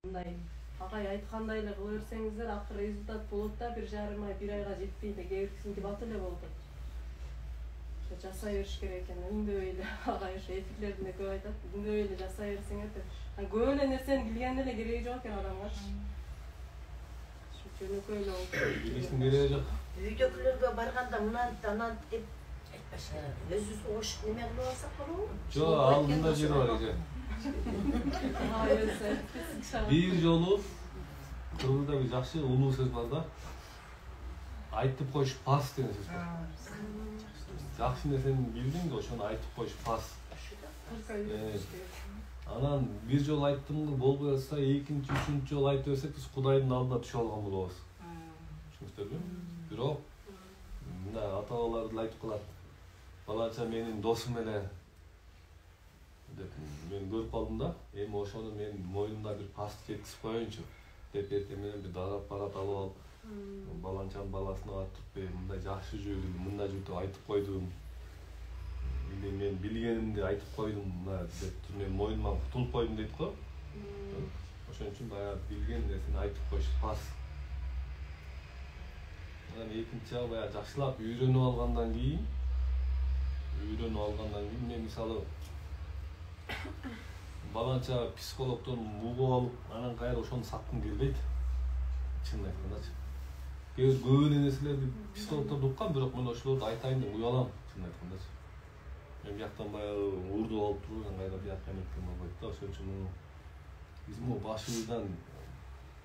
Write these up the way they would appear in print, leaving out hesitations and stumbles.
мындай агай айткандай эле кыла берсеңиздер акыры результат болот да 1,5 ай 1 айга жетпей эле кээ биркисиники бат эле болуп атат. Жасай бериш керек экен. Үндөй эле агай ошо эфирлеринде көп айтат. Үндөй эле жасай берсеңер деп. Көп эле нерсени билген эле кереги жок экен адамгарчы. Жөнөкөй эле болуп. Билиштин кереги жок. Үйдөгүлөргө барганда мынан анан деп айтпашы. Өзүбүз кошуп неме кылып алсак болобу? Жок, алдында жери бар экен. Бир жолу Кыргызда бир жакшы улуу сөз бар да. Айтып коюш пас деген сөз бар. Жакшы нерсени билдиң да, ошону айтып коюш пас. Анан бир жолу айттым болбой атса, экинчи, үчүнчү жолу айтып берсек, биз Кудайдын алдына түшүп алган болобуз. Түшүнүңүздөрбү? Бирок мына ата-бабалар айтып калат. Балача менин досум эле деп мен көрүп калдым да. Эми ошону мен мойнумда бир паст жеткизип коеюнчу деп эртең менен бир дара аппарат алып алып, баланчанын баласына атып, мындай жакшы жүрдүм, мындай жүрүп айтып койдум. Мен билгенимди айтып койдум, мына деп мен мойнуман кутулуп койдум дейт го. Ошон үчүн баягы билген нерсени айтып коюш пас. Анан экинчи баягы жакшылап үйрөнүп алгандан кийин мен мисалы баланча психологдон угуп алып, анан кайра ошону саткым келбейт. Чынын айткандачы. Көп эле нерселерди психологдор уккан, бирок мен ошолорду айтайын деп уялам, чынын айткандачы. Мен бияктан баягы уурдуп алып туруп, кайра биякка эметкен болбойт да. Ошон үчүн биз башыбыздан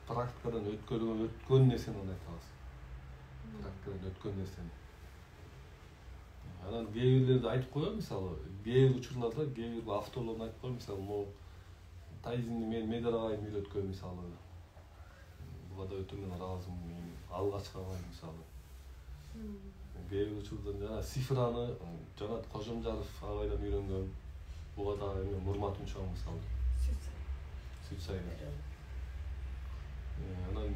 практикадан өткөн нерсени айтабыз. Практикадан өткөн нерсени. Анан кээ бирлерди айтып коем, мисалы, кээ бир учурларда кээ бир авторлорду айтып коем, мисалы, могу тайзинди мен Медер агайым үйрөткөн, мисалы. Буга да өтө мен ыраазымын, алгачкы агайым, мисалы. Кээ бир учурда жана цифраны Жанат Кожомжаров агайдан үйрөнгөн. Буга да эми урматым чоң, мисалы. Сүт сайда. Анан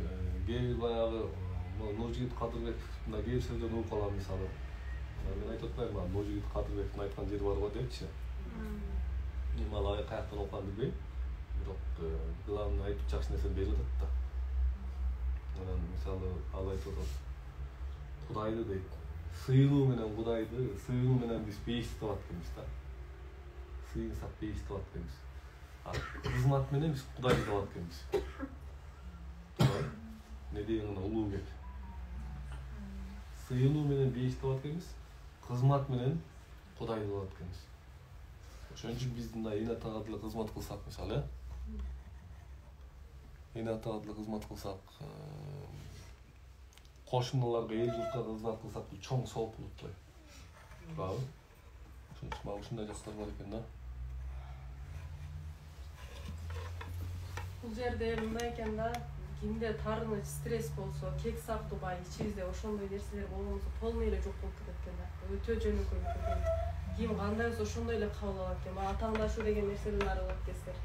кээ бир баягы Нуржигит Кадырбек мына кээ бир сөздөрдү угуп калам, мисалы. Мен айтып атпайм, Нуржигит Кадырбектин айткан жери бар го депчи. Мен ал каяктан окуган билбейм. Бирок главный айтып жакшы нерсени берип атат да. Анан мисалы ал айтып атат. Кудайды дейт. Сыйынуу менен Кудайды, сыйынуу менен биз бейиштеп атканбыз да. Сыйынсак бейиштеп атканбыз. Кызмат менен биз Кудайды деп атканбыз. Не деген улуу кеп. Сыйынуу менен бейиштеп атканбыз. Кызмат менен Кудайды деп атканбыз. Ошон үчүн биз мына Эне атага деле кызмат кылсак, мисалы, Эне атага деле кызмат кылсак, кошуналарга, эл журтка кызмат кылсак, бул чоң сооп болот да. Туурабы? Ошон үчүн мага ушундай жактар бар экен да. Бул жерде мындай экен да, кимде тарыныч, стресс болсо, кекс актубай, ичибизде ошондой нерселер болгонсо полный эле жок болуп кетет экен да. Өтө жөнөкөй экен. Ким кандай болсо ошондой эле кабыл алат экен. Атааңдашуу деген нерседен арылат кездер.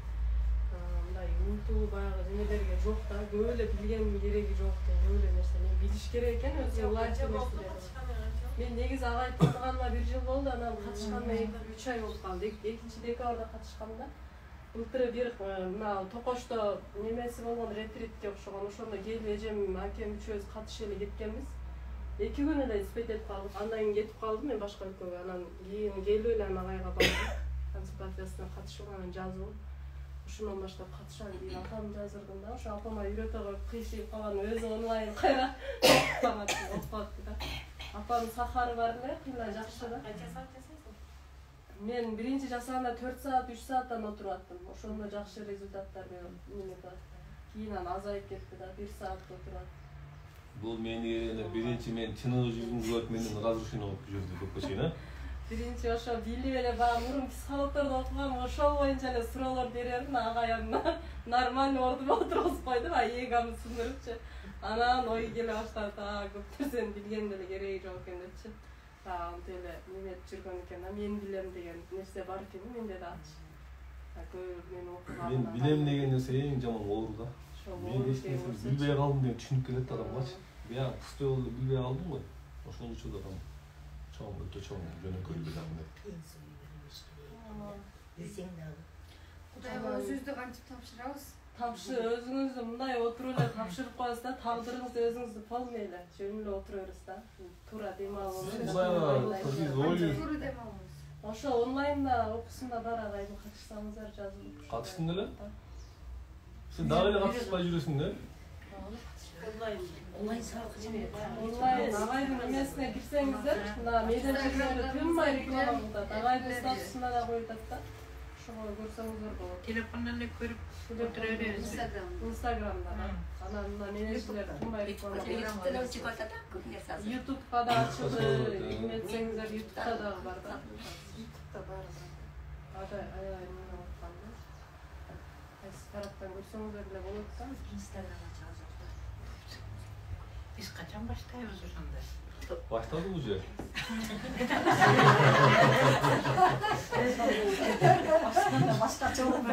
Мындай умтулуу баягы эмелерге жок да, көп эле билген кереги жок экен, көп эле нерсени билиш керек экен өзү лайк нерселерди. Мен негизи агай тааныганыма 1 жыл болду, анан катышканыма 3 ай болуп калды. 2 декабрда катышканда. Былтыр бир мына Токошто немеси болгон ретритке окшогон, ошондо келип эжем, акем үчөөбүз катышып эле кеткенбиз. 2 күн эле спет этип калдык. Андан кийин кетип калдым мен башка өлкөгө. Анан кийин келип эле агайга бардым. Консультациясына катышып анан жазып, ошондон баштап катышам дейт. Апам жаздырдым да, ошо апама үйрөтө коюп кыйшыйып калган өзү онлайн кайра окуп да. Апанын сахары бар эле, кыйла жакшы да. Мен биринчи жасаганда 4 саат, 3 сааттан отуруп аттым. Ошондо жакшы результаттар берип, кийин анан азайып кетти да, 1 саат отурат. Бул мени биринчи мен чыныгы жүзүмдү көрүп менен разрушение болуп жүрдү көпкө чейин, Биринчи ошо билип эле баягы мурун психологдорду окугам, ошол боюнча эле суроолор берермин, агайымна нормальный ордуна отургузуп койдум, эгамды сындырыпчы. Анан ой келе баштады, көп нерсени билген деле кереги жок экен депчи. Антип эле неметип жүргөн экен да, мен билем деген нерсе бар экен менде дачы. Көп мен окугам. Мен билем деген нерсе эң жаман оор да. Мен эч нерсени билбей калдым деген түшүнүп келет адамгачы. Биян кысты болду билбей калдым го. Ошон үчүн да чоң өтө чоң жөнөкөйлүк жагында. Билсең дагы. Кудайга өзүбүздү кантип тапшырабыз? өзүңүздү мындай отуруп эле тапшырып коесуз да, тагдырыңызды өзүңүздү полный эле жөн эле отура бересиз да. Туура дем алып. Ошо онлайнда окуусунда бар агайдын катышсаңыздар жазылып. Катыштың эле? Сен дагы эле катышпай жүрөсүң да? Онлайн сабак жеме. Онлайн агайдын эмесине кирсеңиздер, мына медиа тынмай реклама кылат. Агайдын статусунда да коюп атат да. Ошого көрсөңүздөр болот. Телефондон эле көрүп отура беребиз. Инстаграмда. Анан мына менеджерлер тынмай реклама кылат. Ютубка да ачылды. Эметсеңиздер Ютубта дагы бар да. Ютубта бар. Аябай эмне аткан да. Кайсы тараптан көрсөңүздөр деле болот да. Инстаграмга жазып. Биз качан баштайбыз ошондо? Баштады уже. Башкача болуп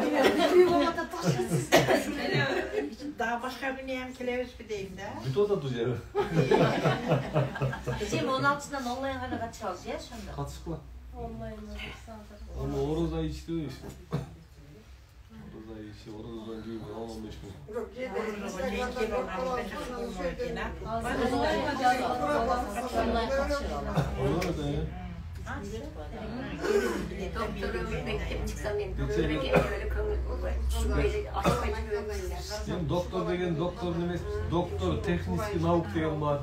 Дагы башка күнү ham келебизби дейм да. Бүтүп атат уже. Эжем 16-сынан онлайн гана катышабыз, э, ошондо. Катышкыла. Онлайнда кырсаңыздар. Аны ороза ичти дейсиң. Орозадан кийин 10-15 күн. Онлайнга жазылып. Доктор деген доктор эмес, доктор технический наук деген бар.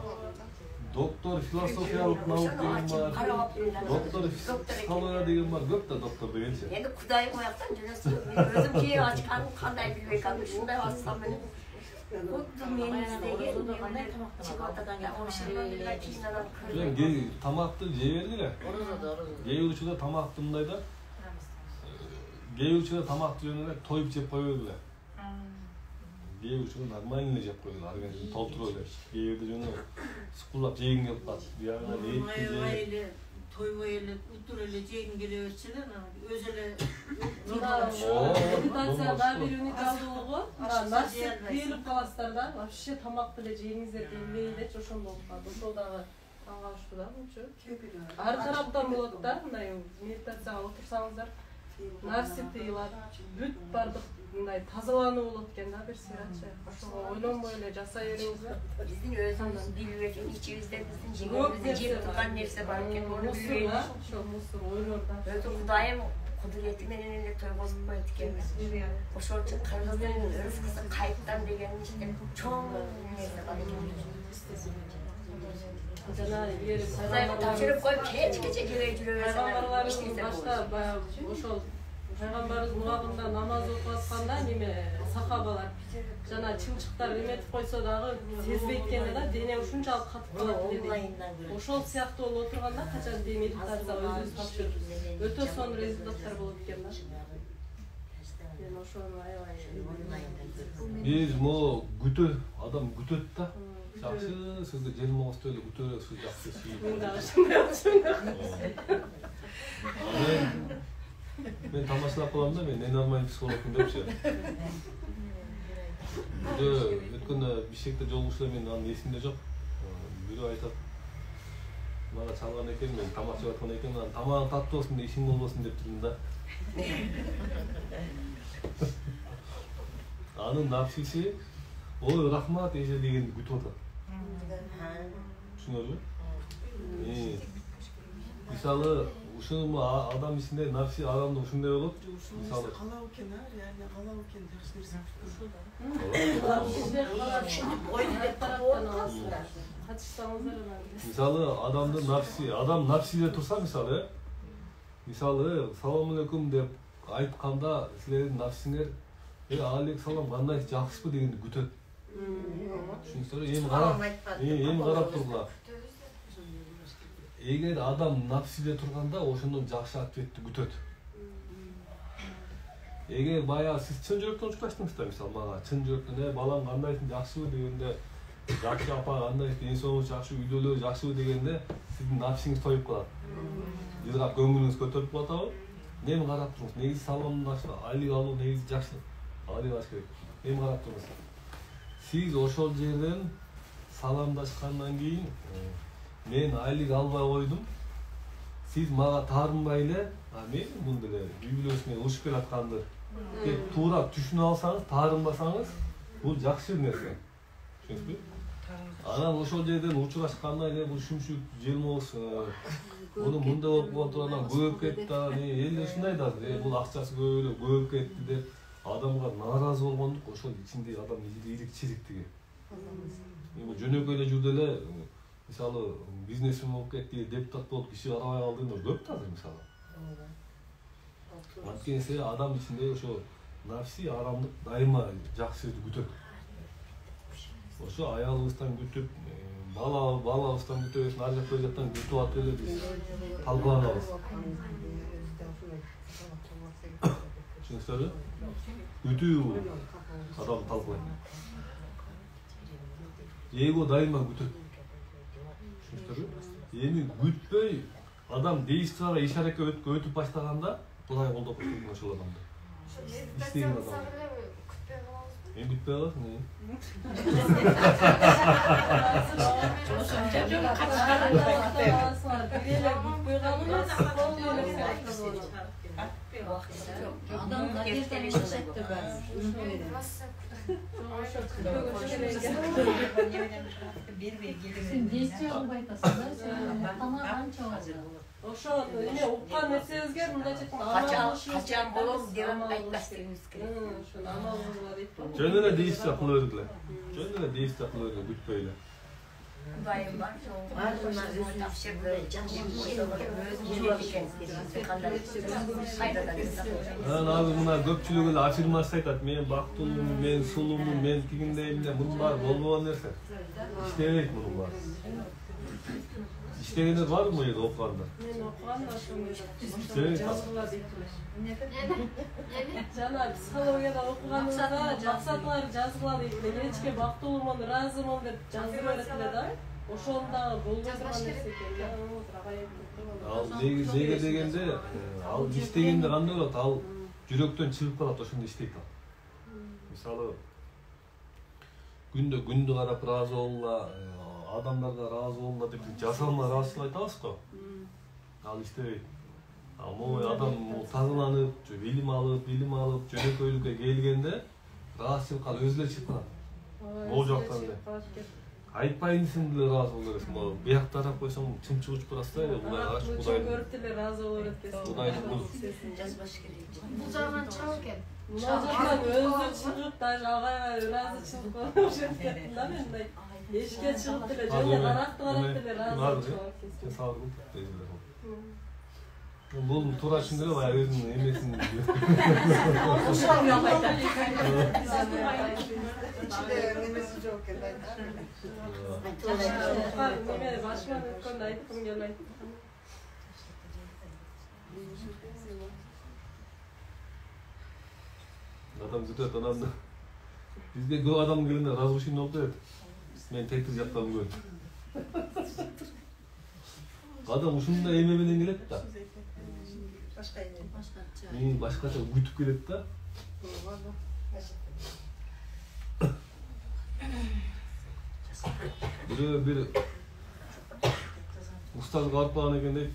Доктор философиялык наук деген бар. Доктор психология деген бар. Көп да доктор дегенчи. Енді Құдайым ояқтан жүресің. Мен өзім кейін ашқанын қандай білбей қалдым. Шындай бастам мен. Құдды меніздегі чиғатадан тамақты жей бергиле. Кээ учурда тамакты мындай да. Кээ учурда тамакты жөнүнө тоюп жеп кое бергиле. Кээ учурда нормально жеп кое бергиле. Организмди толтуруп эле. Кээ бирде жөнүнө сукулдап жегиң келип калат. Тойбой эле, утур эле жегиң келе берчү эле, өзү эле медитацияда бир уникалдуулугу, нарсе тыйылып каласыздар да, вообще тамакты эле жеңиңиздер билбей элечи ошондо болуп калат. Ошол дагы каңгашуу да болчу. Ар тараптан болот да, мындай медитацияга отурсаңыздар, нарсе тыйылат, бүт бардык мындай тазалануу болот экен да, бир сыйратчы. Ошого ойлонбой эле жасай бериңиздер. Биздин өзүбүз билбей ичибизде биздин жегибизде жеп турган нерсе бар экен, муну билбей. Ошо мусор ойлор да. Өзү Кудайым кудурети менен эле тойгозуп коет экенбиз. Ошол үчүн кыргыздын рызкысы кайттан деген иштеп чоң нерсе бар экен. Жана эгер Кудайым тапшырып коюп кечкече жебей жүрөбүз. пайгамбарларыбыз башта баягы ошол пайгамбарыбыздын убагында намаз окуп атканда неме сахабалар жана чымчыктар эметип койсо дагы сезбейт экен да, дене ушунчалык катып калат эле. Ошол сыяктуу болуп отурганда качан медитация өзүбүз тапшырып өтө сонун результаттар болот экен да. Мен ошону аябай Биз могу күтө, адам күтөт да. Жакшы сизди желмоңузду эле күтөрөбүз, жакшы сүйүп. Мен тамашалап калам да, мен ненормальный психологмун депчи. Өткөндө Бишкекте жолугушла мен анын эсимде жок. Бирөө айтат, мага чалган экен, мен тамак жеп аткан экен, анан тамагың таттуу болсун деп ишиң болбосун деп турдум да. Анын напсиси, ой рахмат эже дегенди күтүп атат. Түшүнөсүзбү? Мисалы, ушуну адам ичинде напси адамда ушундай болот. Мисалы, калау экен, реально калау экен, жакшы нерсе. Мисалы, адамдын напси, адам напсиде турса, мисалы, салам алейкум деп айтканда, силердин напсиңер, алейкум кандай жакшысызбы дегенди күтөт. Түшүнүңүздөрбү? Эми карап тургула. Эгер адам напсиде турганда, ошондон жакшы ответти күтөт. Эгер баягы сиз чын жүрөктөн учукташтыңыз да, мисалы мага чын жүрөктөн, балам кандайсың, жакшыбы дегенде, жакшы апа кандайсың, ден соолугуңуз жакшы, үйлөлөр жакшыбы дегенде, сиздин напсиңиз тоюп калат. Бирок көңүлүңүз көтөрүлүп калатабы? Эми карап туруңуз, негизи саламдашуу, айлык алуу негизи жакшы. Айлык алыш керек. Эми карап туруңуз. Сиз ошол жерден саламдашкандан кийин мен айлык албай койдум. Сиз мага таарынбай эле, мен мындай эле үй бүлөсүнө урушуп келатканды Тек туура түшүнүп алсаңыз, таарынбасаңыз, бул жакшы нерсе. Түшүнүңүзбү? Анан ошол жерден учурашканда эле бул шүмшүк желмоос муну мындай болуп калыптыр, анан көбөйүп кетти, эл ушундай да, бул акчасы көп эле көбөйүп кетти деп адамга нааразы болгондук ошол ичиндеги адам ирик-чириктиги. Бул жөнөкөй эле жүрдү эле, мисалы бизнесмен болуп кетти, депутат болуп киши карабай калдыгында көп да азыр мисалы. Анткени адам ичинде ошо нафси арамдык дайыма жакшы күтөт. Ошо аялыбыздан күтүп, балабыздан күтөбүз, ар жакка жактан күтүп атып эле биз талкаланабыз. Түшүнүңүздөрбү? Күтүү адам талкалайт. Эго дайыма күтөт. Түшүнүңүздөрбү? Эми күтпөй адам действияга иш-аракет өтүп баштаганда Кудай колдоп койгон ошол адамды. İstediğin adam. En güçlü alır mı? Adam deftere çekti ben. Ошо эме уккан нерсебизге мындай четтен Качан болом деп айтпастыгыбыз керек. Ошо амал кылгыла дейт. Жөн эле действия кыла бергиле. Жөн эле действия кыла бергиле, күтпөй эле. Кудайым бар, баарына өзүн тапшырды, Анан мына көпчүлүк эле аффирмация айтат. Мен бактылуумун, мен сулуумун, мен тигиндеймин деп мунун баары болбогон нерсе. İştebейт мунун баары. İştegендер барбы бул жерде окугандар? Мен окуганда ошондой İştebейт. жазгыла дейт. Жана психологияда окуганымда максатыңарды жазгыла дейт. Кечке бактылуумун, ыраазымын деп жазып берет эле да. Ошону дагы болбой турган нерсе экен. Ал неге дегенде, ал иштегенде кандай болот? Ал жүрөктөн чыгып калат, ошондо иштейт ал. Мисалы күндө карап ыраазы болула, адамдарга ыраазы болула деп жасалма ыраазычылык айтабыз го. Ал иштебейт. Ал могу адам тагынанып, билим алып, жөнөкөйлүккө келгенде ыраазычылыкка ал өзү эле чыгып калат. Могу жактан эле. Айтпайын десең деле ыраазы боло бересиң. Могу биякта тарап койсоң чымчык учуп барасың да, Кудай аш, Кудай. Көрүп деле ыраазы боло берет экенсиң. Кудайды бул жазбаш керек. Бул жагынан чыгып экен. Мына жактан өзү чыгып, даже агайга ыраазычылык болуп жатат да менде. Эшикке чыгып деле, жөн эле каракты карап деле ыраазы болуп кетет. Бул туура түшүндүр эле, баягы өзүнүн эмесин. İçinde nemesi çok eкен Неме башыман өткөндө айткым келбейт. Адам күтөт, анан бизге көп адам келгенде разрушение болуп берет. Мен тетиз жактан көрдүм. Адам ушундай эме менен келет да. Başka yine. Мени башкача күтүп келет да. Бир устазга барып калган экен дейт.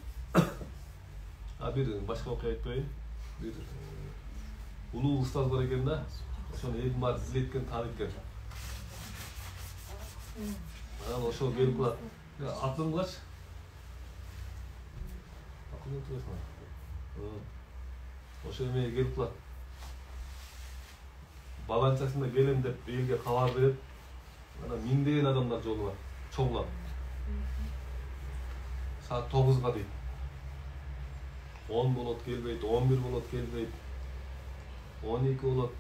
Бир башка окуя айтпайын. Бир улуу устаз бар экен да. Ошону элдин баары излеткен, тааныйт экен. Анан ошол келип калат. Атың кылачы? Атың кыласың. Ошол эмеге келип калат. Баланчасында келем деп элге кабар берет. Анан миңдеген адамдар чогулат. Саат 9-га дейт. 10 болот келбейт, 11 болот келбейт. 12 болот.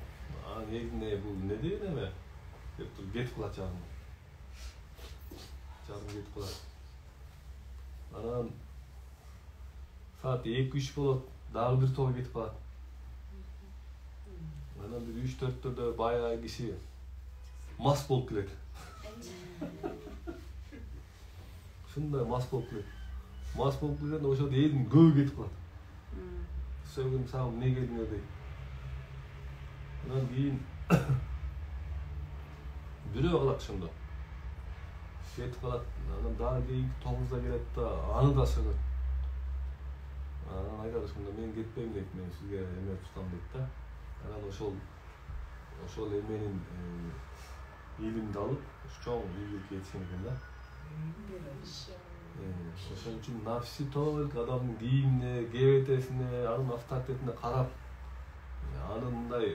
Негизинде бул эмне деген эме? Деп туруп кетип калат жагым кетип калат. Анан саат 2-3 болот, дагы бир топ кетип калат. Анан бир 3-4-төрдө баягы киши мас болуп келет. Ушундай мас болуп келет. Мас болуп келгенде ошол элдин көбү кетип калат. Сөгүн сага эмне келдиңер дейт. Анан кийин бирөө калат ошондо. Кетип калат. Анан дагы кийинки 9-да келет да, аны да сөгөт. Анан айтат ошондо мен кетпейм дейт, мен сизге эме тутам дейт да. Анан ошол эменин илимди алып чоң үйгө кетишкен экен да. Ошон үчүн нафси только адамдын кийимине, кебетесине, анын авторитетине карап, анын мындай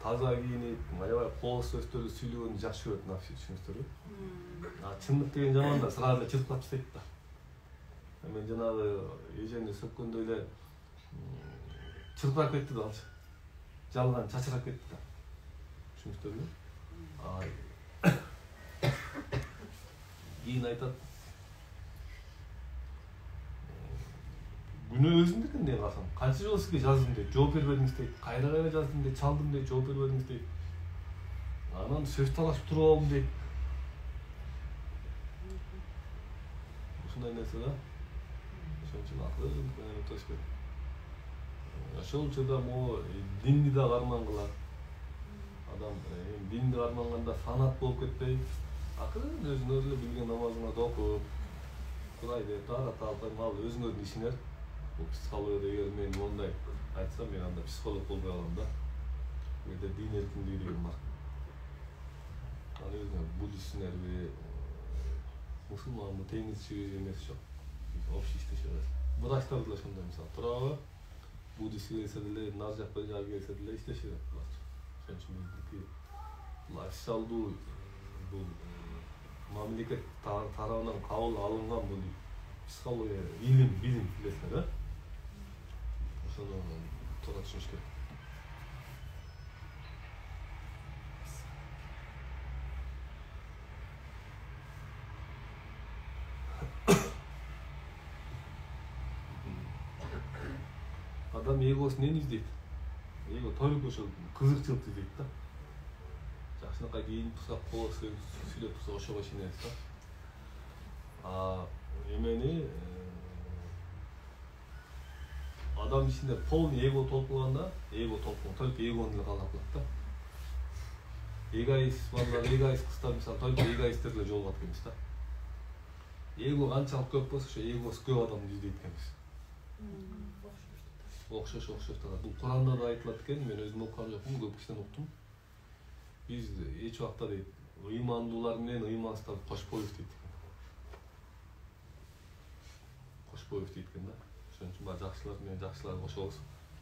таза кийинип, аябай кооз сөздөрдү сүйлөгөнү жакшы көрөт нафси, түшүнүңүздөрбү? Чындык деген жаман да сразу эле чыркырап тастайт да. Мен жанагы эжемди сөккөндө эле чыркырап кетти да алчы. Жалган чачырап кетти да. Түшүнүңүздөрбү? Кийин айтат. Күнөө өзүмдүкүн деген калсам. Канча жолу сизге жаздым дейт, жооп бербедиңиз дейт. Кайра жаздым дейт, чалдым дейт, жооп бербедиңиз дейт. Анан сөз талашып туруп алдым дейт. Ушундай нерсе да. Ошон үчүн акыл менен өтөш керек. Ошол учурда могу динди да карман кылат. Адам динди карманганда фанат болуп кетпей, акырын өзүңөр эле билген намазыңарды окуп, Кудайды таратып алып, ал өзүңөрдүн ишиңер. Бул психологияда эгер мен мондай айтсам, мен анда психолог болбой калам да. Бул жерде дин эркиндиги деген бар. Аны өзүңөр буддистсиңерби, мусулманбы, теңизчиби эмес жок. Общий иштеше берет. Врачтар деле ошондой мисалы. Туурабы? Буддист келсе деле, нар жак бир жагы келсе деле иштеше берет булар. Ошон үчүн биздики бул официалдуу бул мамлекет тарабынан кабыл алынган бул психология, билим билесиңер, да? Ошону туура түшүнүш керек. Адам эгосун эмне издейт? Эго только ошол кызыкчылыкты издейт да. Жакшынакай кийинип турса, кооз сүйлөп турса ошого ишенебиз да. Эмени адам ичинде полный эго толкунганда, только эгону эле каалап калат да. Эгоист балдар, эгоист кыздар мисалы только эгоисттер эле жолугат экенбиз да. Эго канчалык көп болсо, ошо эгосу көп адамды издейт экенбиз. Окшош да. Бул Куранда да айтылат экен, мен өзүм окуган жокмун, көп кишиден уктум. Биз эч убакта дейт, ыймандуулар менен ыймансыздарды кошпойбуз дейт. Кошпойбуз дейт экен да. Ошон үчүн баары жакшылар менен жакшыларды кошобуз,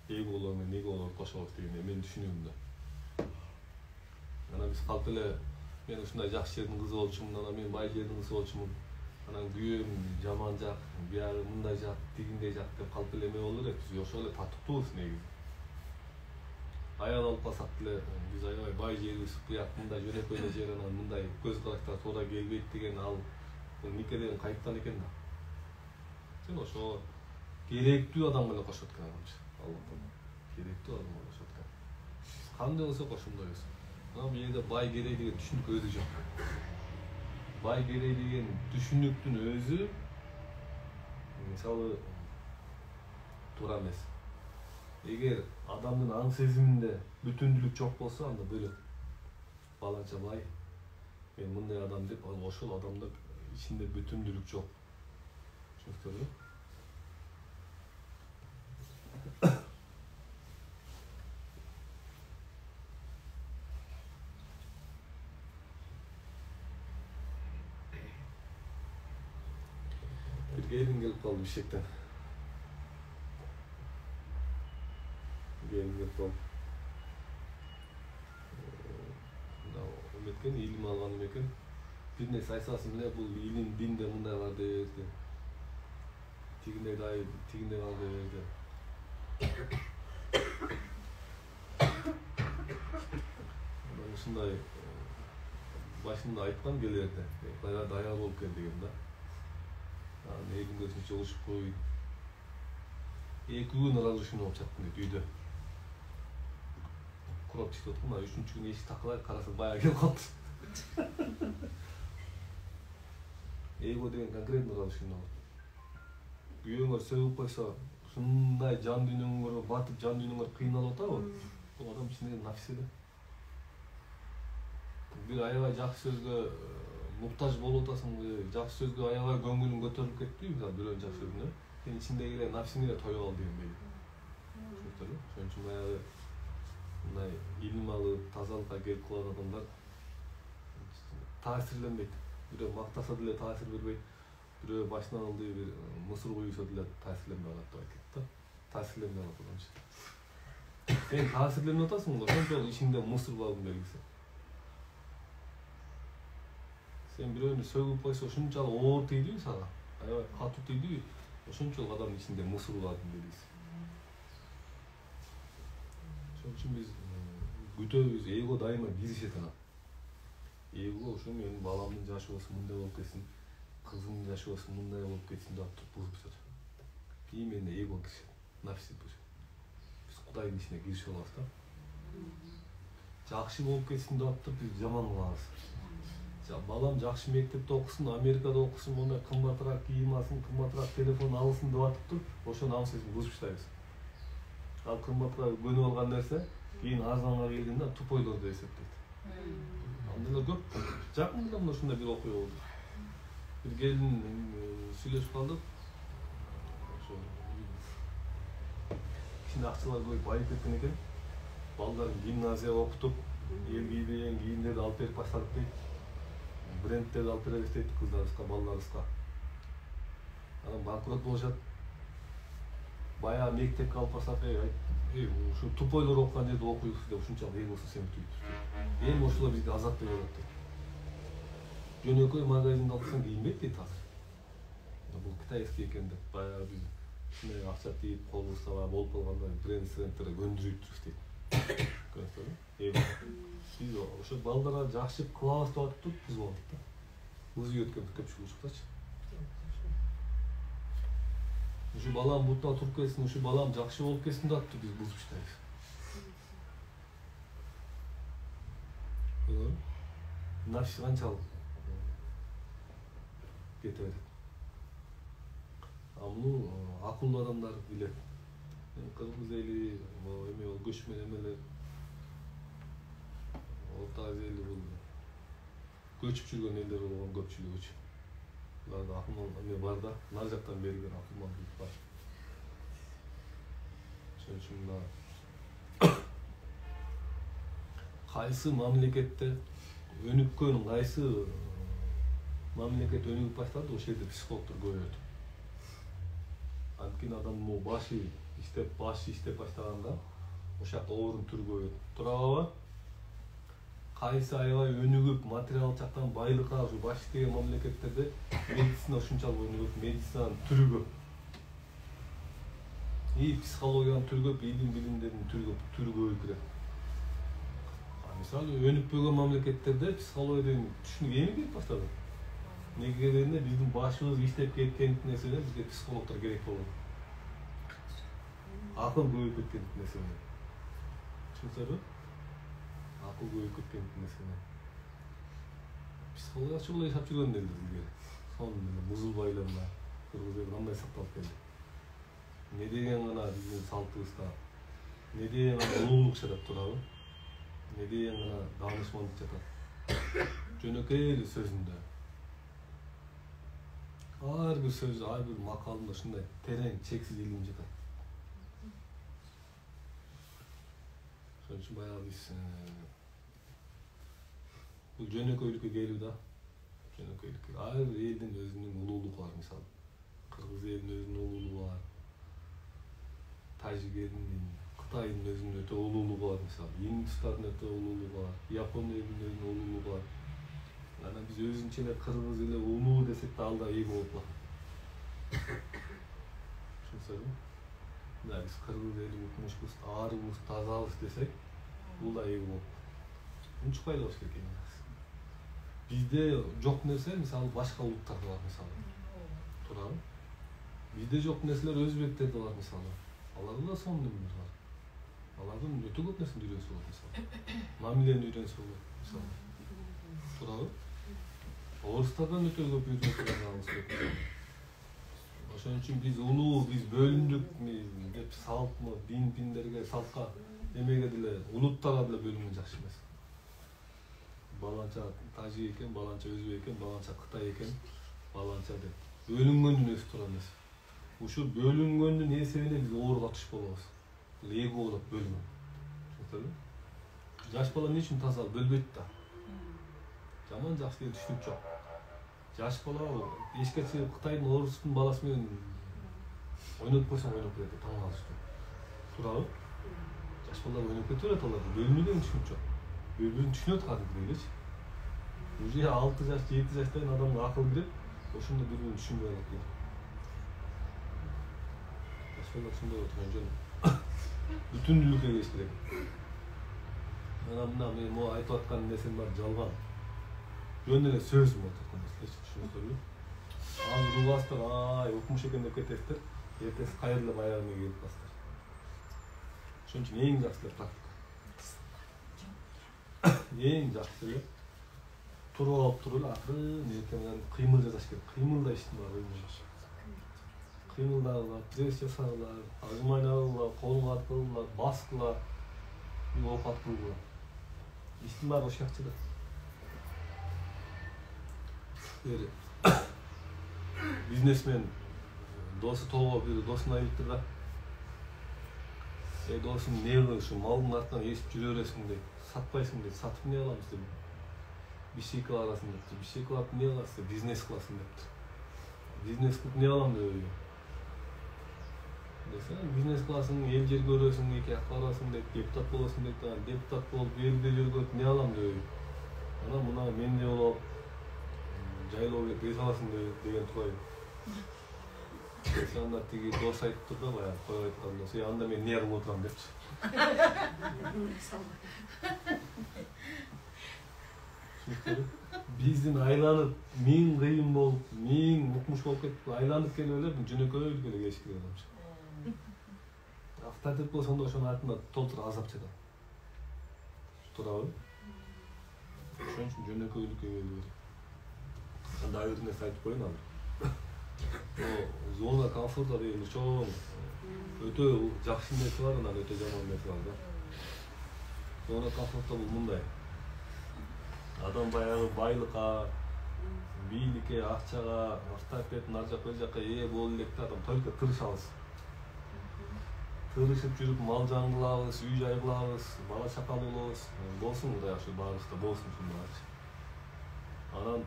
эголор менен эголорду кошобуз деген менин түшүнүгүм да. Анан биз калп эле мен ушундай жакшы жердин кызы болчумун, анан мен бай жердин кызы болчумун. Анан күйөөм жаман жак, биягы мындай жак, тигиндей жак деп калп эле эме болор элек. Биз ошол эле татыктуубуз негизи. Аял алып калсак деле биз аябай бай жерибиз, буяк мындай жөнөкөй эле жер, анан мындай көз караштар туура келбейт деген ал бул никеден кайыптан экен да. Сен ошо керектүү адам менен кошот экен адамчы. Аллахтан керектүү адам менен кошот экен. Кандай болсок ошондойбуз. Анан бул жерде бай керек деген түшүнүк өзү жок. Бай керек деген түшүнүктүн өзү мисалы туура эмес. Эгер адамдын аң сезиминде бүтүндүлүк жок болсо, анда бөлөт. Баланча бай, мен мындай адам деп, ал ошол адамдын ичинде бүтүндүлүк жок. Түшүнүктөрбү? Bir gelin gelip kaldı bir şekilde. Gelin gelip kaldı. Ümetken ilim alganım eken. Bir neyse aysaсын эле бул илим динде мындай бар деп, тигиндей бар деп. Ушундай башында айткан келерде, даяр болуп кел деген да. Эки көзүн чогушуп коюй. 2 күн разрушение болуп чаттым дейт үйдө. Курап чыгып аткан, 3-чү күнү эшик такалай карасак баягы келип калыптыр. Эго деген конкретно разрушение болот. Күйөөңөр сөгүп койсо, ушундай жан дүйнөңөргө батып, жан дүйнөңөр кыйналып атабы? Бул адам ичинде нафси да. Bir аябай жакшы сөзгө муктаж болуп атасыңбы, жакшы сөзгө аябай көңүлүң көтөрүлүп кетти, мисалы бирөөнүн жакшы сөзүнө. Сен ичиндеги эле нафсиңи эле тоюп ал деген мейли. Түшүнүктүрбү? Ошон үчүн баягы мындай илим алып тазалыкка келип калган адамдар таасирленбейт. Бирөө мактаса деле таасир бербейт. Бирөө башынан ылдый бир мусор куйса деле таасирленбей калат деп айтат да. Таасирленбей калат адамча. Сен таасирленип атасың го, ошончо ишиңде мусор бардын белгиси. Сен бирөөнү сөгүп койсо ушунчалык оор тийдиби сага? Аябай катуу тийдиби? Ошончолук адамдын ичинде мусор бардын белгиси. Ошон үчүн биз күтөбүз, эго дайыма киришет ана. Эго ошо менин баламдын жашоосу мындай болуп кетсин, кызымдын жашоосу мындай болуп кетсин деп туруп бузуп жатат. Именно эго киришет, нафси бул. Биз Кудайдын ишине киришип алабыз да. Жакшы болуп кетсин деп туруп биз жаман кылабыз. Балам жакшы мектепте окусун, Америкада окусун, мына кымбатыраак кийим алсын, кымбатыраак телефон алсын деп атып ошону амсызын бузуп таштайбыз. Ал кымбатка көнүп алган нерсе кийин арзанга келгенде тупойлор деп эсептейт. Андайлар көп. Жакында мына ушундай бир окуя болду. Бир келин сүйлөшүп калдык. Ошо кичине акчалар коюп байып кеткен экен. Балдарын гимназияга окутуп, эл кийбеген кийимдерди алып берип баштадык дейт. Брендтерди алып беребиз дейт кыздарыбызга, балдарыбызга. Анан банкрот болушат. Баягы мектепке алып барсак, ушу тупойлор окуган жерде окуйбуз деп ушунчалык эгосу семиртип. Эми ошолор бизге азат берип атат дейт. Жөнөкөй магазинде алсаң кийинбейт дейт азыр. Бул китайский экен деп баягы биз ушундай акча тийип колубузга болуп калганда бренд-срендтерге көндүрүп турубуз дейт. Көрдүңүзбү? Биз ошо балдарга жакшы кылабыз деп атып бузуп алат да. Бузуп өткөн көпчүлүк учурдачы. Ушу балам бутта туруп кетсин, ушу балам жакшы болуп кетсин деп атып биз бузуп таштайбыз. Нафси канчалык кете берет. А муну акылдуу адамдар билет. Кыргыз эли, эме ол көчмөн эмелер, Орто Азия эли бул көчүп жүргөн элдер болгон көпчүлүгү үчүн. Буларда акылман эме бар да, нар жактан берилген акылмандуулук бар. Ошон үчүн мына кайсы мамлекетте өнүккөн, кайсы мамлекет өнүгүп баштады, ошол жерде психологдор көбөйөт. Анткени адамдын башы иштеп баштаганда ошол жакта оорун түрү көбөйөт. Туурабы? Кайсы аябай өнүгүп, материал жактан байлыкка ушу баш иштеген мамлекеттерде медицина ушунчалык өнүгүп, медицинанын түрү көп. Психологиянын түрү көп, билимдердин түрү көбөйүп кетет. Мисалы өнүкпөгөн мамлекеттерде психология деген түшүнүк эми келип баштады. Неге дегенде биздин башыбыз иштеп кеткендиктен себеби бизге психологдор керек болот. Акыл көбөйүп кеткендиктен себеби. Түшүнүңүзбү? Акыл көбөйүп кеткендиктен себеби. Психология чоң жашап жүргөн элдер илгери. Сонун эле бузулбай эле мына кыргыз эл кандай сакталып келди. Не деген гана биздин салтыбызда, не деген гана улуулук жатат туурабы? Не деген гана даанышмандык жатат. Жөнөкөй эле сөзүндө. Ар бир сөз, ар бир макалында ушундай терең, чексиз илим жатат. Ошон үчүн баягы биз бул жөнөкөйлүккө келүү да. Жөнөкөйлүк. Ар бир элдин өзүнүн улуулугу бар, мисалы. Кыргыз элинин өзүнүн улуулугу бар. Тажик элинин, Кытайдын өзүнүн өтө улуулугу бар, мисалы. Индустардын өтө улуулугу бар. Япония элинин өзүнүн улуулугу бар. Анан биз өзүнчө эле кыргыз эле улуу десек да ал да эго болуп калат. Түшүнсөңүзбү? Мына биз кыргыз эли укмушпуз, арыбыз, тазабыз десек, бул да эго болуп калат. Унчукпай эле болуш керек эми. Бизде жок нерсе, мисалы башка улуттарда бар, мисалы. Туурабы? Бизде жок нерселер өзбектерде бар, мисалы. Аларда да сонун нерселер бар. Алардан өтө көп нерсени үйрөнсө болот, мисалы. Мамилени үйрөнсө болот, мисалы. Туурабы? Орустардан өтө көп үйрөнүп керек. Ошон үчүн биз улуу, биз бөлүндүк деп салтмы, диндерге, салтка, эмеге деле, улуттарга деле бөлүнгөн жакшы эмес. Баланча тажик экен, баланча өзбек экен, баланча Кытай экен, баланча деп бөлүнгөндүн өзү туура эмес. Ушу бөлүнгөндүн эсебинен биз ооруга түшүп калабыз. Бул эго болуп бөлүнгөн. Түшүндүңүзбү? Жаш бала не үчүн таза бөлбөйт да. Жаман жакшы деген түшүнүк жок. Жаш бала эчкече Кытайдын орустун баласы менен ойноп койсоң ойноп кетет, таң калыштуу. Туурабы? Жаш балдар ойноп кете берет, алар бөлмөдөн түшүнүк жок. Бөлбөдөн түшүнөт кадимгидегичи. Уже 6 жаш, 7 жаштан адамга акыл кирип, ошондо бири-бирин түшүнбөй калат экен. Жаш балдар ушундай отурган жөн. Бүтүндүүлүккө келиш керек. Мына мен могу айтып аткан нерсем бар жалган. Жөн эле сөз айтып аткан нерселер түшүнүңүздөрбү? Азыр угасыздар, ай, укмуш экен деп кетесиздер. Эртеси кайрылып аягына келип каласыздар. Ошон үчүн эң жакшы практика. Эң жакшы эле туруп алып туруп акырын эрке менен кыймыл жасаш керек. Кыймылда иштин баары ойношош. Кыймылдагыла, пресс жасагыла, ажмайнагыла, колуңа аткыла, баскыла, опат кылгыла. Иштин баары ошол жакчыда. Бери бизнесмен досу тоого бир досуна айтты да. Досум не кылып ушу малдын артынан ээрчип жүрө бересиң дейт. Сатпайсың дейт. Сатып не кыламыз деп. Бишек аласың депти. Бишек алып не кыласың? Бизнес кыласың депти. Бизнес кылып не алам деп ойлойм. Десе, бизнес кыласың, эл жер көрөсүң, эки акка барасың дейт, депутат болосуң дейт. Депутат болуп элде жүргөт не алам деп ойлойм. Анан мына менде болуп жайлоого кире саласың деген турайбы. Анда тиги дос айтып да, баягы коюп айткан дос, анда мен не кылып отурам депчи. Биздин айланып, миң кыйын болуп, миң укмуш болуп кетип, айланып келип эле жөнөкөйлүк эле келиш керек адамчы. Авторитет болсо да ошонун артында толтура азап жатат. Туурабы? Ошон үчүн жөнөкөйлүккө келүү керек. Анда бир нерсе айтып коеюн азыр. Зона комфорта деген чоң өтө жакшы нерсе бар, анан өтө жаман нерсе бар да. Зона комфорта бул мындай. Адам баягы байлыкка, бийликке, акчага, авторитеттин ар жака бер жака ээ боло элек да, адам только тырышабыз. Тырышып жүрүп мал жан кылабыз, үй жай кылабыз, бала чакалуу болобуз. Болсун Кудай ошо баарыбызда болсун ушун баарычы. Анан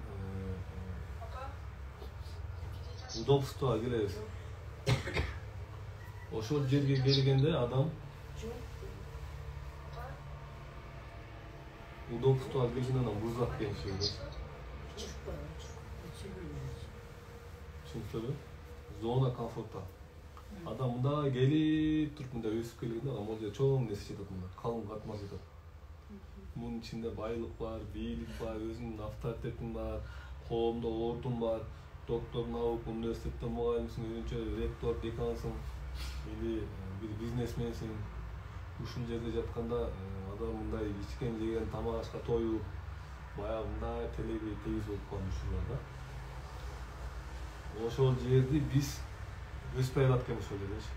удобствого келебиз. Ошол жерге келгенде адам удобствого келгенде анан музак келиши керек. Түшүнүктүрбү? Зона комфорта. Адам мында келип туруп мында өсүп келгенде адам ал жерде чоң нерсе жатат, мында калың катмар жатат. Мунун ичинде байлык бар, бийлик бар, өзүнүн авторитетиң бар, коомдо ордуң бар. Доктор наук, университетте мугалимсиң, өзүнчө ректор, декансың, или бир бизнесменсиң. Ушул жерде жатканда адам мындай ичкен жеген тамак ашка тоюп, баягы мындай телеги тегиз болуп калган учурлар да. Ошол жерди биз өспөй алат экен ошол жердечи.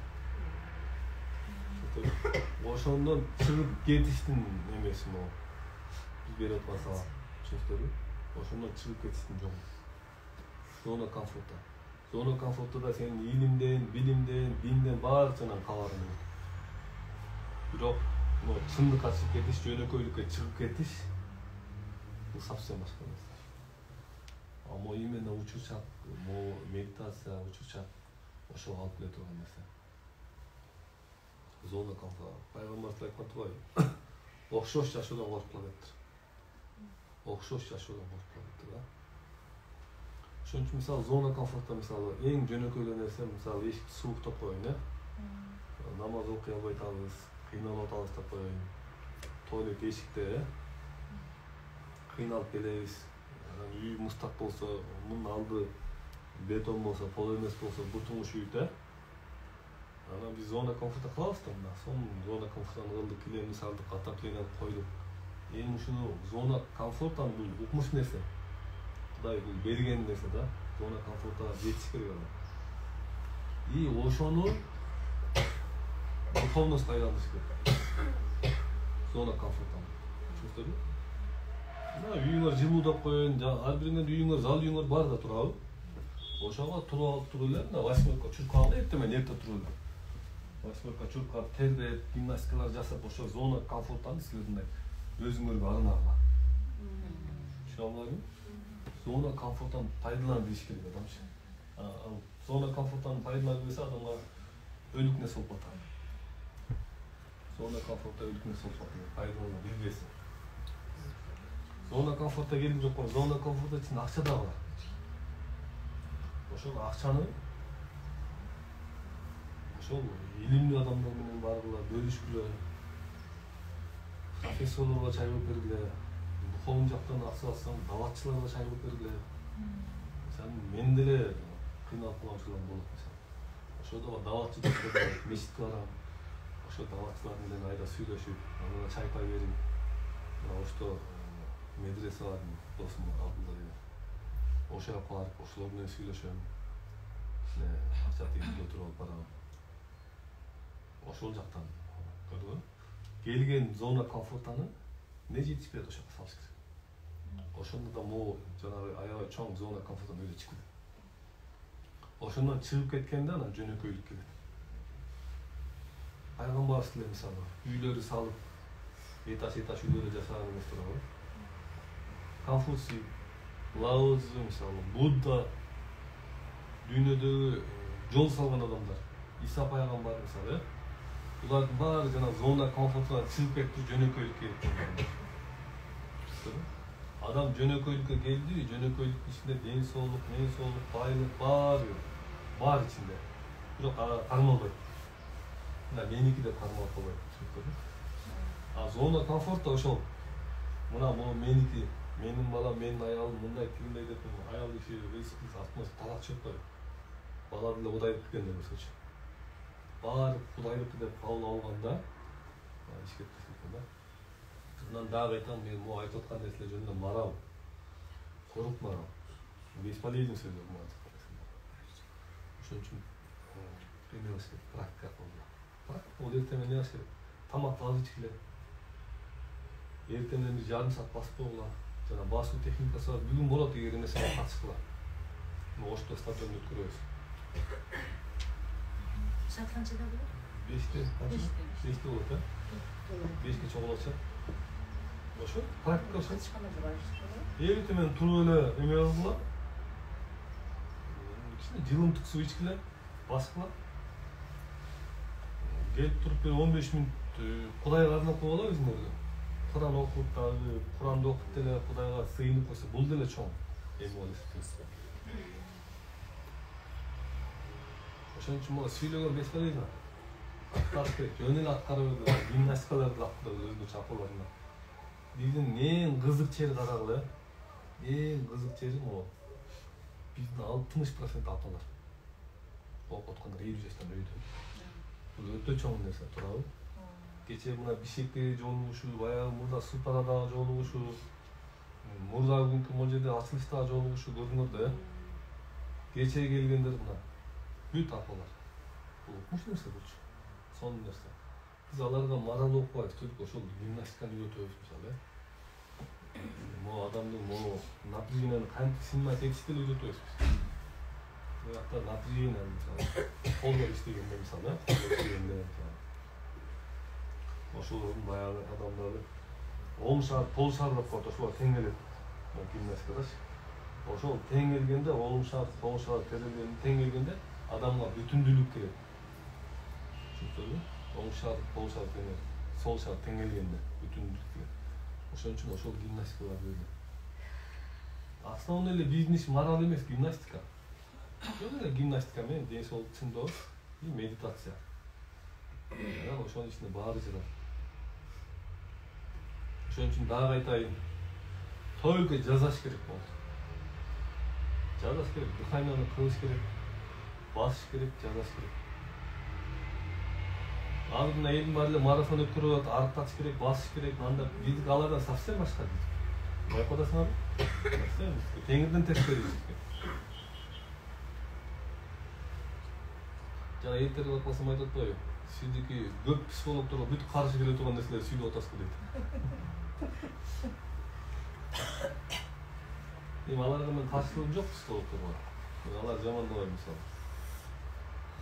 Ошондон чыгып кетиштин эмеси могу. Биз берип аткан сабак. Түшүнүктүрбү? Ошондон чыгып кетиштин жолу. Зона комфорта. Зона комфортада сенин илимден, билимден, динден баарысынан кабарың болот. Бирок, чындыкка чыгып кетиш, жөнөкөйлүккө чыгып кетиш, бул совсем башка нерсе. Мо именно учурчак, мо медитация, учурчак ошого алып келе турган нерсе. Зона комфорта. Пайгамбар айткан турбайбы? Окшош жашоодон коркуп кетти. Окшош жашоодон коркуп кетти да. Ошон үчүн мисалы зона комфорта мисалы эң жөнөкөй нерсе мисалы эшикти сууктап коеюн, намаз окуй албай атабыз, кыйналып атабыз деп коеюн. Туалет эшикте, кыйналып келебиз. Үй мустак болсо, мунун алды бетон болсо, пол эмес болсо, бутуңу шүйүт, Анан биз зона комфорта кылабыз да мына. Сонун зона комфортаны кылдык, килемди сардык, отопление алып койдук. Эми ушуну зона комфортаны бул укмуш нерсе. Кудай бул берген нерсе да. Зона комфортага жетиш керек адам. И ошону духовностько айлантыш керек. Зона комфортаны. Түшүндүңүзбү? Мына үйүңөр жылуудап коеюн, ар бириңердин үйүңөр, зал үйүңөр бар да турабы? Ошого туруп алып туруп эле, мына 8 чуркап алып эртең эрте туруп эле. 8 чуркап, тердеп, гимнастикалар жасап, ошо зона комфортаны силер мындай өзүңөргө арнагыла. Түшүнөбүзбү? Зона комфорттан пайдалан дейиш керек адамчы. Зона комфорттан пайдаланып келсе адамга өлүк нерсе болуп атат. Зона комфортта өлүк нерсе болуп атат. Пайдалана билбесин. Зона комфортта келип жок болсо, зона комфортта ичинде акча да бар. Ошол акчаны ошол илимдүү адамдар менен баргыла, бөлүшкүлө, профессорлорго чай коюп бергиле, духовный жактан акча алсаң, даватчыларга чай коюп бергиле. Мен деле кыйналып калган учурлар болот мисалы. Ошодо даватчы деп мешитке барам. Ошо даватчылар менен айда сүйлөшүп, аларга чай пай берип, ошто медресе бар, досум бар, Абдулла деген. Ошо жака барып, ошолор менен сүйлөшөм. Акча тегип отуруп барам. Ошол жактан көрдүңбү? Келген зона комфортаны не жетишпейт, ошо жака салыш керек. Ошондо да могу жанагы аябай чоң зона комфорттан өйдө чыгып кетет. Ошондон чыгып кеткенде анан жөнөкөйлүк келет. Пайгамбарыбыз деле мисалы үйлөрү салып, этаж үйлөрү жасаган эмес турабы? Конфуций, Лао Цзы мисалы, Будда дүйнөдөгү жол салган адамдар, Иса пайгамбар мисалы, булардын баары жана зона комфортунан чыгып кетти, жөнөкөйлүккө келди. Адам жөнөкөйлүккө келди, жөнөкөйлүктүн ичинде ден соолук, байлык бар ичинде. Бирок кармалбайт. Мына меники деп кармалып койбойт. Зона комфортта ошол. Мына могу меники, менин балам, менин аялым мындай тигиндей деп аял киши велосипед автомат талак чыгып коет. Бала деле кудайлык дегенде мисалы. Баары кудайлык деп кабыл алганда ишке кеткен да. Анан дагы айтам, мен могу айтып аткан нерселер жөнүндө морал, корук морал. Бесполезный сөздөр мага. Ошон үчүн эмелеске практика кылгыла. Ол эртең эмне кылыш керек? Тамакты аз ичкиле. Эртең менен жарым саат басып койгула. Жана басуу техникасы бар. Бүгүн болот эгер эмесине катышкыла. Ошто стадионду өткөрөбүз. Saat kançada bolот? 5'te болот, 5'ke чогулачат. Ошо практика ошо. Эртең менен туруп эле эме кылгыла. Жылымтык суу ичкиле, баскыла. Келип туруп 15 мүнөт Кудайга арнап койгула өзүңөргө. Куран окуп дагы, Куранды окуп деле Кудайга сыйынып койсо, бул деле чоң эме болот. Ошон үчүн могу сүйлөгөн бесполезно. Аткарыш керек, жөн эле аткарып берди. Гимнастикаларды аткарып өзүнчө чакырып бар. Биздин эң кызык жери карагыла. Эң кызык жери могу. Биздин 60% апалар. Окуп аткандар 50 жаштан өйдө. Бул өтө чоң нерсе турабы? Кечээ мына Бишкекте жолугушуу, баягы мурда Супарадагы жолугушуу, мурда бүгүнкү могу жерде ачылыштагы жолугушуу көрдүңөр да. Кечээ келгендер мына бүт апалар. Бул укмуш нерсе болчу. Сонун нерсе. Биз аларга мораль окубайбыз, только ошол гимнастиканы үйрөтөбүз мисалы. Могу адамдын могу напряженияны кантип сынмай тетишти эле үйрөтөбүз. Буякта напряжение мисалы, колдор иштегенде мисалы, ошолордун баягы адамдары оң шар, пол шар деп коет, ошолор тең келет. Гимнастикадачы. Ошол тең келгенде, оң шар, пол шар, терелерин тең келгенде адамга бүтүндүүлүк келет. Түшүндүңбү? Оң шар, пол шар тең, сол шар тең келгенде бүтүндүүлүк келет. Ошон үчүн ошол гимнастикалар берди. Основной эле биздин иш мораль эмес, гимнастика. Жөн эле гимнастика менен ден соолук чыңдоо и медитация. Ошонун ичинде баары жатат. Ошон үчүн дагы айтайын. Только жазаш керек болду. Жазаш керек, дыханияны кылыш керек, басыш керек, жазаш керек. Алдын элдин баары эле марафон өткөрүп атат, арып татыш керек, басыш керек, анда биздики алардан совсем башка дейт. Байкап атасыңарбы? Теңирден тескери. Жана эртерээк алып калсам айтат го, сиздики көп психологдорго бүт каршы келе турган нерселерди сүйлөп атасызбы дейт. Аларга мен каршылыгым жок психологдорго. Алар жамандабайм мисалы.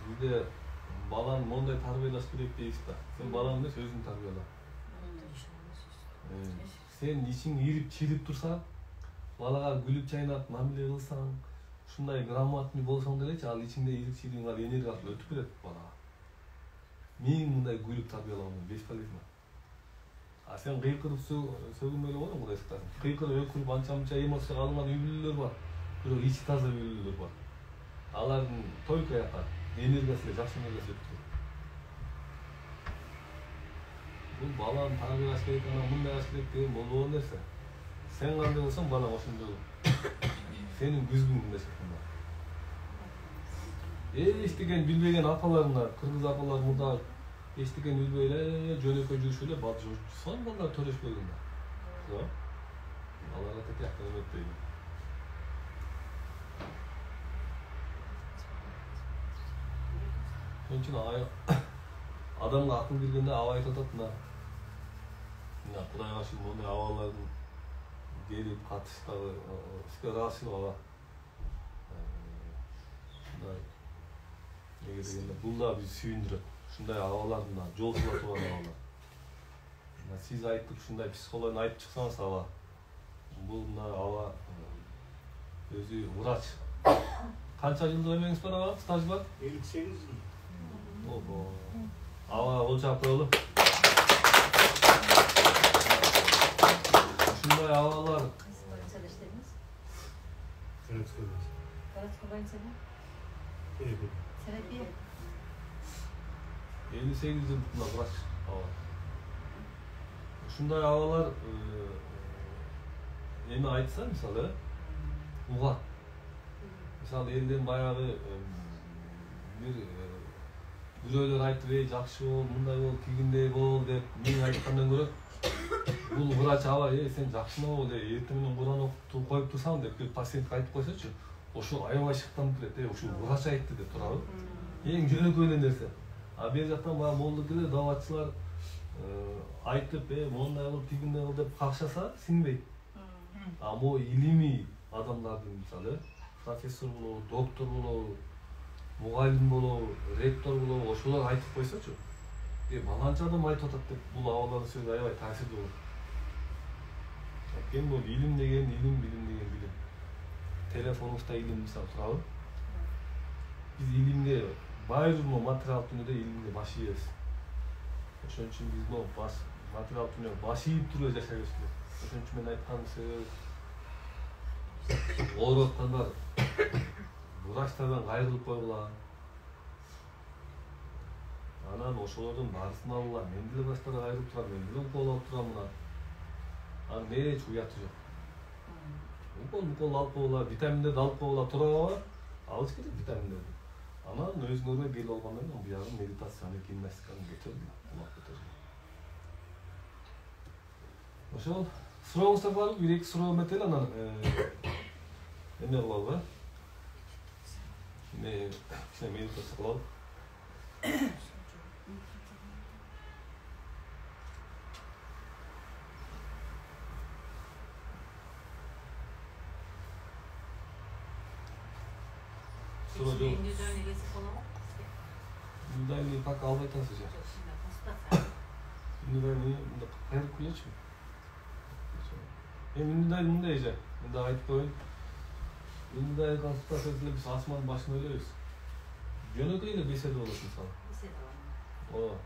Бизде баланы мондай тарбиялаш керек дейсиз да. Сен баланы эмес өзүңдү тарбияла. Sen işin yirip çirip tursa, balaga gülüp çaynap mamile kılsan, şunday grammatni bolsan deleçi, al içinde yirip çirip var enerji atlı ötüp bilet balaga. Men bunday gülüp tabi alamın, beş kalesine. Sen kıykırıp sövünmeli olur mu kudaysıktasın? Kıykırıp ökürüp ança emosiya alıngan üylülür var. Biro içi taza üylülür var. Aların toyka yapar, enerjisiyle, jakşı enerjisi ötüp. Bu balam tarabi aç gerek, bunday aç gerek deyin bolduğun derse. Sen kanday olsan bana oşunca olur. Senin güzgünün de çıktığında. Eştigen bilbegen apalarına, kırgız apalar murda eştigen bilbeyle, jönökö жүрüşüyle bat son ballar töreş bölümde. Zo. Allah'a tek yakın ömetteydim. Onun için adamla akıl girgende avayı tatatına. Kuday karşı bunday avaların gelip katışları, iske rahatsız ava. Ne degende bunlar bizi sүйіндіріп, şunday avalarına, jol sulatıp avalar. Siz ayttık şunday psikologuna ayıp çıksanız ava. Bunlar ava özü vraç. Kança yıldır emeğiniz var ava, staj var? 58 yıl. Oho. Ava olacak oğlum. Şunday avalar. Qaysi больницада ishdingiz? Городской больница. Городской больницада? Перепутал. Terapiya? 58 yıl buna vraç ava. Şunday avalar emi aytsa misalı uğa. Misal elden bayağı bir büröler aytıp ey jakşı bol, mындай bol, тигиндей bol деп мен айткандан көрө бул врач аба сен жакшынабы эртең менен Кур'ан окутуп коюп турсаң деп келип пациентке айтып койсочу ошо аябай шыктанып келет ушул врач айтты деп турабы эң жөнөкөй эле нерсе а бери жактан баягы молдук эле даватчылар айтып мындай кыл тигиндей кыл деп какшаса сиңбейт а могу илимий адамдардын мисалы профессор болобу доктор болобу мугалим болобу ректор болобу ошолор айтып койсочу баланча адам айтып атат деп бул абалардын сөзү аябай таасирдүү болот анткени бул илим деген илим билим деген билим телефонубузда илим мисалы турабы биз илимге байырма материалдык дүйнөдө илимге баш ийебиз ошон үчүн биз баш материалдык дүйнөгө баш ийип туруп жашай бериш керек ошон үчүн мен айткан сөз ооруп аткандар врачтардан кайрылып койгула анан ошолордун баарысын алгыла мен деле врачтарга кайрылып турам мен деле укол алып турам мына анын эч уяты жок укол алып койгула витаминдерди алып койгула туурабы алыш керек витаминдерди анан өзүңөргө бел болгондон кийин буягы медитацияны гимнастиканы көтөргүлө улап көтөргүлө ошол сурооңуздар барбы бир эки суроо эметели анан эме кылалы кичине медитация кылалы суроо жок Индивидуальный келсе болобу? индивидуальный как албай атасыз же Консультация. индивидуальный мындай кайрылып келечи эми индивидуальный мындай же мен дагы айтып коеюн индивидуальный консультация деле биз асманын башын ойлойбуз жөнөкөй эле беседа болот мисалы Беседа бар. ооба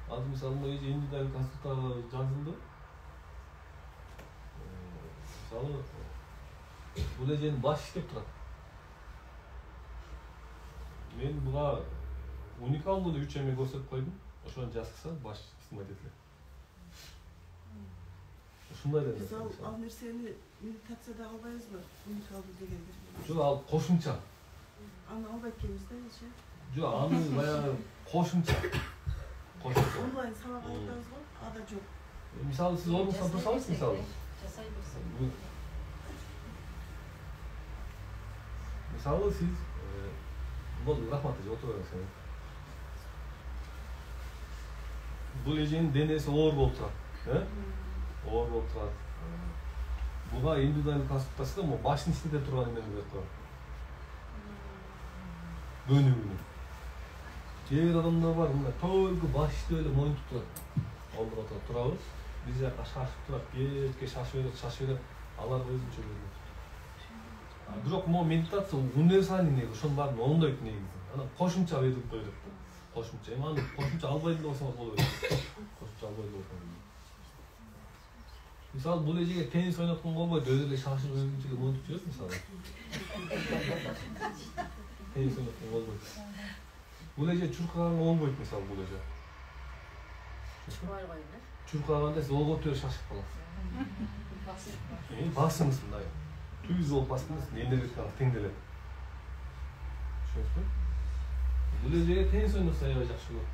азыр мисалы мына индивидуальный консультация жазылды мисалы бул эженин башы иштеп турат мен буга уникалдуу 3 эме көрсөтүп койдум ошону жазса баш ыстымайт эле ушундай эле Biz al nerseni meditatsiyada albayızmı? Unikaldı degendir. жок ал кошумча Anı albayıp kendimizde şey. жок аны баягы кошумча Online sabah ayıplarız var. Ada çok. мисалы сиз орнуңуздан турсаңыз мисалы Жасай берсек. мисалы сиз болду рахмат эже отура бериңиз бул эженин денеси оор болуп турат оор болуп турат буга индивидуальный консультацияда могу башын иштете турган эмени берип коет бөлүгүнү кээ бир адамдар бар мына только баш иштеп эле моюнтуп турат алдыга турат турабы Биз жака шашып турат, кетке шашып берет, алар өзүнчө көрүнөт. Бирок могу медитация универсальный негизи, ошонун баарын оңдойт негизи. Анан кошумча берип коет. Кошумча, эми аны кошумча албайт эле болсоңуз боло берет. Кошумча албайт эле болсоңуз. Мисалы бул эжеге теннис ойноткон болбойт, өзү эле шашып өзүнчө эле мынтип жүрөт мисалы. Теннис ойноткон болбойт. Бул эже чуркаганга болбойт мисалы бул эже. Чубай коюн, Чуркаганда сиз ого төрө шашып каласыз. Басыңыз мындай. Түз болуп басыңыз, энергетикалык теңделет. Түшүнөсүзбү? Бул эжеге теннис ойносо аябай жакшы болот.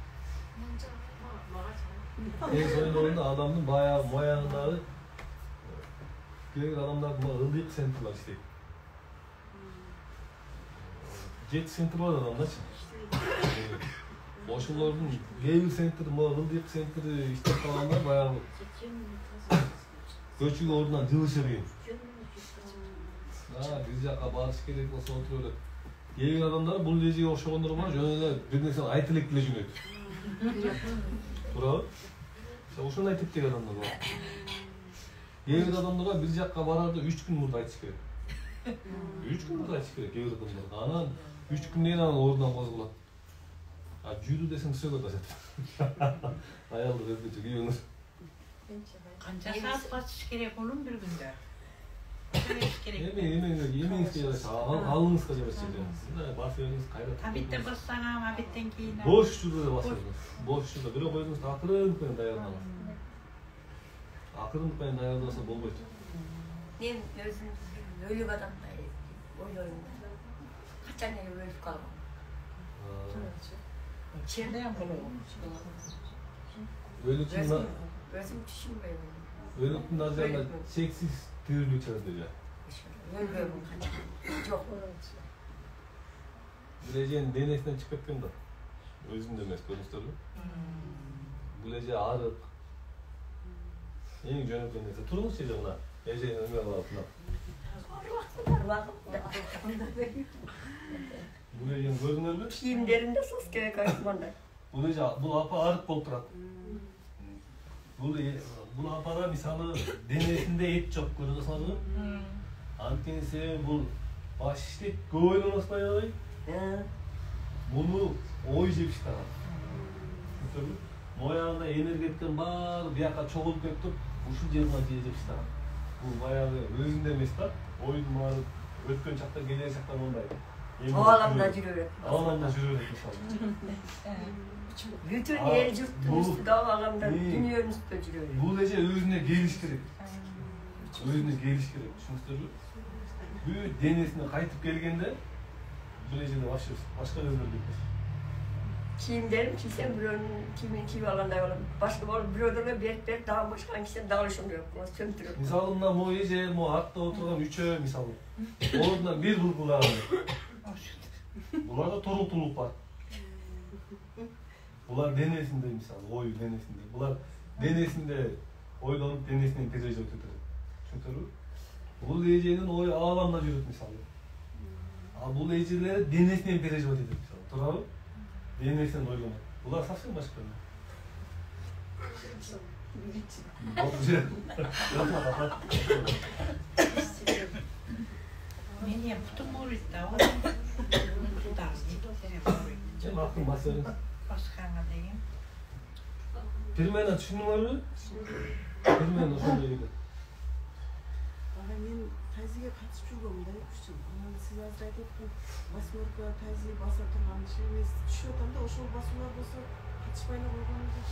Теннис ойногондо адамдын баягы моягындагы кээ бир адамдардын ылдыйк центрлары иштейт. 7 центр бар адамдачы. Ошолордун кээ бир центр, ылдыйк центри иштеп калганда баягы көчүгө ордунан жылышы кыйын. Биз жака барыш керек болсо отуруп элек. Кээ бир адамдар бул эжеге окшогондор бар, жөн эле бир нерсени айтып элек деле жөнөйт. Туурабы? Ошону айтып деген адамдар бар. Кээ бир адамдарга бир жакка барарды 3 күн мурда айтыш керек. 3 күн мурда айтыш керек кээ бир адамдарга. Анан 3 күндөн анан ордунан козголот. Жүрүү десең сөөгөт ашат. Аялды өзгөчө кийиңиз. Канча саат басыш керек onun bir günde? Эмеңизге жараша, алыңызга жараша. Басыңыз кайра. Абитте бассаң, абиттен кийин. Бош учурда да басыңыз. Бош учурда бирок өзүңүздү акырын менен даярдаңыз. Акырын менен даярдаса болбойт. Мен өзүм өлүк адамдай ойлойм. Качан эле өлүп калгам. Ченден болот. Өзүм түшүнбөйм. Өлүктүн назарында чексиз тирүүлүк чыгат эле. Өлбөйм качан. Жок. Бул эженин денесинен чыгып кеткен да. Өзүндө эмес, көрдүңүздөрбү? Бул эже арык. Эң жөнөкөй нерсе. Туруңузчу эже мына. Эжени эме кылып мына. Бул эжени көрдүңүзбү? Кийимдеринде сос керек айтмандай. Бул эже, бул апа арык болуп турат. Бул апада мисалы денесинде эт жок, көрүп атасыңарбы? Анткени себеби бул баш иштейт, көп ойлоносуз аябай. Муну ой жеп иштаган. Түшүндүңүзбү? Моягында энергетиканын баары бияка чогулуп кетип туруп, ушул жерден жеп иштаган. Бул баягы өзүндө эмес да, ойдун баары өткөн чакта, келер чакта мындай. Ааламда жүрө берет. Ааламда жүрө берет мисалы. Bütün el yurttun üstüde ağlamda dünyanın üstüde жүрөбүр. Бул эже өзүнө келиш керек. Өзүнө келиш керек. Түшүнүңүздөрбү? Бул денесине кайтып келгенде бул эжеде башка өзгөрүп кетет. Kiyimlerim kiysem biro'nun kiyimini kiyip algандай болом. Башка болуп бирөөдөргө берип дагы башканы кийсем дагы ошондой болуп сөмтүрөт. Мисалы мына могу эже могу артта отурган үчөө мисалы. Ордунан бир кылган. Буларда торуктулук бар. Булар денесинде мисалы, ой денесинде. Булар денесинде ойлонуп, денесинен переживать этет. Түшүндүңүзбү? Бул эженин ою ааламда жүрөт мисалы. Бул эжелер денесинен переживать этет мисалы. Туурабы? Денесинен ойлонот. Булар совсем башка. Менин бутум ооруйт да. Акын басырыңыз. Басканга деген. Пермена түшүндүңүзбү? Пермена ошондой эле. Мен тазиге катышып жүргөм да 3 жыл. Анан сиз азыр айтып аткан басморка тази баса турган иши эмес. Түшүп атам да ошол басуулар болсо катышпай эле койгонубуз.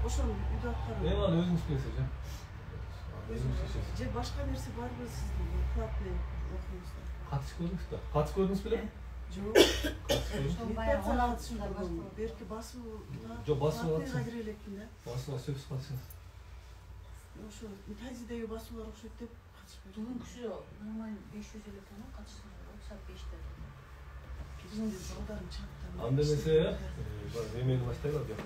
Ошону үйдө аткарып. Мен аны өзүңүз билесиз, же? Же башка нерсе барбы сиздин платный окуңузда? Катышып көрдүңүз да? Катышып көрдүңүз беле? Жок. Ошол баягы 16 Берки басуу. Жок, басуу катышып элекмин да. Басууга сөзсүз катышыңыз. Ошо тазидеги басуулар окшойт деп катышып көрдүм. бүгүн киши нормально 500 эле тана катышкан. Саат 5те. Биздин балдарым чакта. Анда эмесе, эмени баштайлар, жок.